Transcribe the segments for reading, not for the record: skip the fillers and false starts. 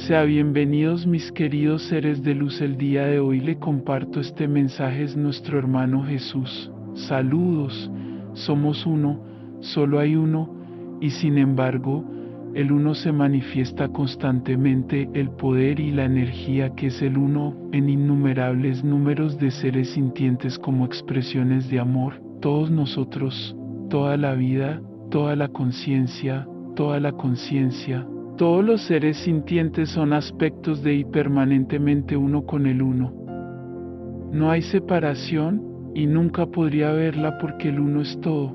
Sea bienvenidos mis queridos seres de luz. El día de hoy le comparto este mensaje, es nuestro hermano Jesús. Saludos, somos uno, solo hay uno, y sin embargo, el uno se manifiesta constantemente. El poder y la energía que es el uno en innumerables números de seres sintientes como expresiones de amor. Todos nosotros, toda la vida, toda la conciencia, todos los seres sintientes son aspectos de y permanentemente uno con el uno. No hay separación y nunca podría haberla porque el uno es todo.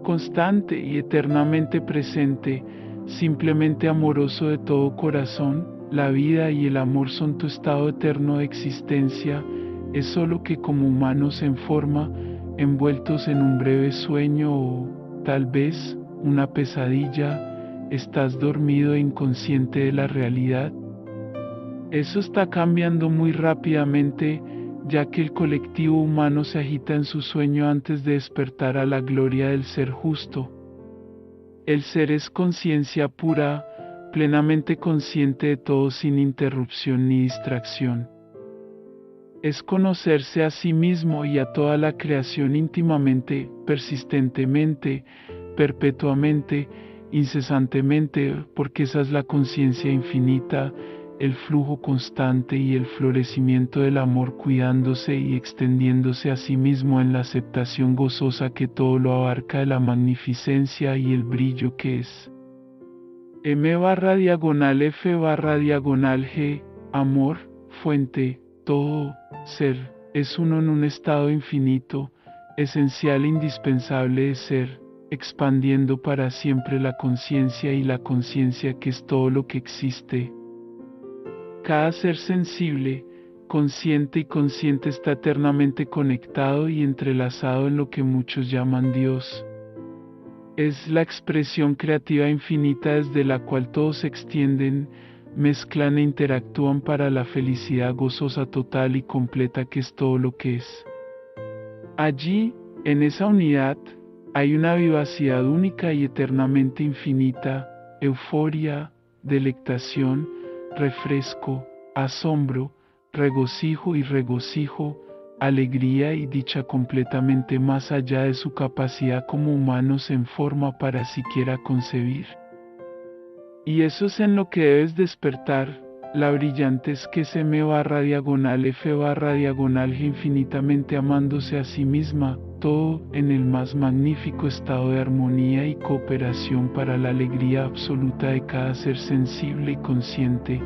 Constante y eternamente presente, simplemente amoroso de todo corazón. La vida y el amor son tu estado eterno de existencia. Es solo que como humanos en forma, envueltos en un breve sueño o, tal vez, una pesadilla, estás dormido e inconsciente de la realidad. Eso está cambiando muy rápidamente, ya que el colectivo humano se agita en su sueño antes de despertar a la gloria del ser justo. El ser es conciencia pura, plenamente consciente de todo sin interrupción ni distracción. Es conocerse a sí mismo y a toda la creación íntimamente, persistentemente, perpetuamente, incesantemente, porque esa es la conciencia infinita, el flujo constante y el florecimiento del amor, cuidándose y extendiéndose a sí mismo en la aceptación gozosa que todo lo abarca, de la magnificencia y el brillo que es. M/F/G, amor, fuente, todo, ser, es uno en un estado infinito, esencial e indispensable de ser, expandiendo para siempre la conciencia y la conciencia que es todo lo que existe. Cada ser sensible, consciente y consciente está eternamente conectado y entrelazado en lo que muchos llaman Dios. Es la expresión creativa infinita desde la cual todos se extienden, mezclan e interactúan para la felicidad gozosa total y completa que es todo lo que es. Allí, en esa unidad, hay una vivacidad única y eternamente infinita, euforia, delectación, refresco, asombro, regocijo y regocijo, alegría y dicha completamente más allá de su capacidad como humanos en forma para siquiera concebir. Y eso es en lo que debes despertar, la brillantez que es M/F/G infinitamente amándose a sí misma, todo en el más magnífico estado de armonía y cooperación para la alegría absoluta de cada ser sensible y consciente.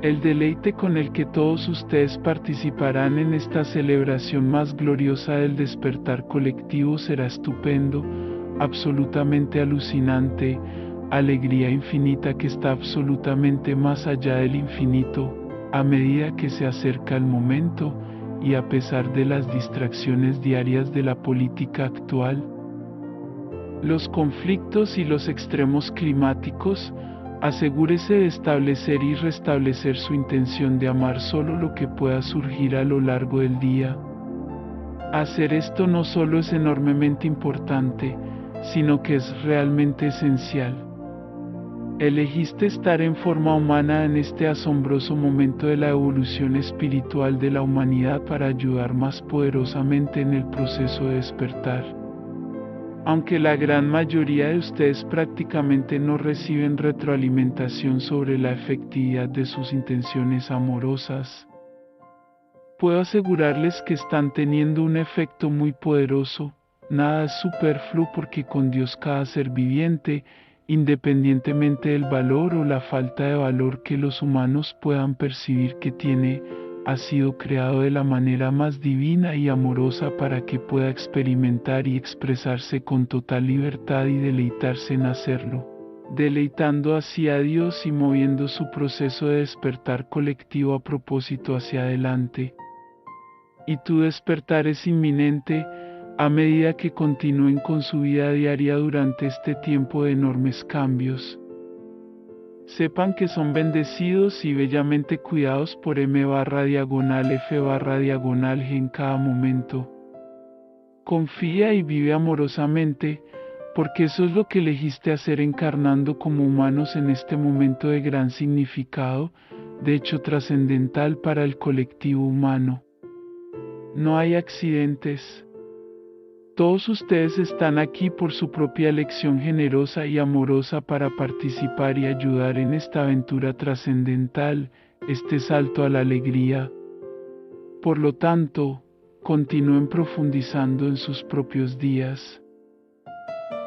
El deleite con el que todos ustedes participarán en esta celebración más gloriosa del despertar colectivo será estupendo, absolutamente alucinante, alegría infinita que está absolutamente más allá del infinito, a medida que se acerca el momento, y a pesar de las distracciones diarias de la política actual, los conflictos y los extremos climáticos, asegúrese de establecer y restablecer su intención de amar solo lo que pueda surgir a lo largo del día. Hacer esto no solo es enormemente importante, sino que es realmente esencial. Elegiste estar en forma humana en este asombroso momento de la evolución espiritual de la humanidad para ayudar más poderosamente en el proceso de despertar. Aunque la gran mayoría de ustedes prácticamente no reciben retroalimentación sobre la efectividad de sus intenciones amorosas, puedo asegurarles que están teniendo un efecto muy poderoso. Nada es superfluo porque con Dios cada ser viviente, independientemente del valor o la falta de valor que los humanos puedan percibir que tiene, ha sido creado de la manera más divina y amorosa para que pueda experimentar y expresarse con total libertad y deleitarse en hacerlo, deleitando así a Dios y moviendo su proceso de despertar colectivo a propósito hacia adelante. Y tu despertar es inminente, a medida que continúen con su vida diaria durante este tiempo de enormes cambios. Sepan que son bendecidos y bellamente cuidados por M/F/G en cada momento. Confía y vive amorosamente, porque eso es lo que elegiste hacer encarnando como humanos en este momento de gran significado, de hecho trascendental para el colectivo humano. No hay accidentes. Todos ustedes están aquí por su propia elección generosa y amorosa para participar y ayudar en esta aventura trascendental, este salto a la alegría. Por lo tanto, continúen profundizando en sus propios días.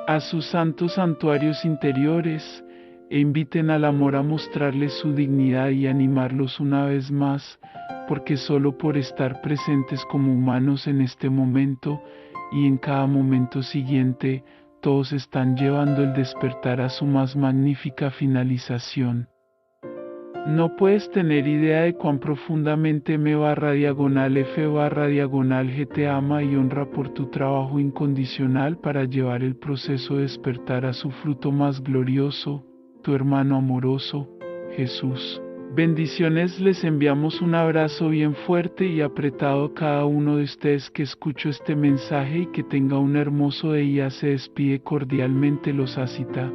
A sus santos santuarios interiores, e inviten al amor a mostrarles su dignidad y animarlos una vez más, porque solo por estar presentes como humanos en este momento, y en cada momento siguiente, todos están llevando el despertar a su más magnífica finalización. No puedes tener idea de cuán profundamente m/F/G te ama y honra por tu trabajo incondicional para llevar el proceso de despertar a su fruto más glorioso, tu hermano amoroso, Jesús. Bendiciones, les enviamos un abrazo bien fuerte y apretado a cada uno de ustedes que escuchó este mensaje y que tenga un hermoso día. Se despide cordialmente los Asita.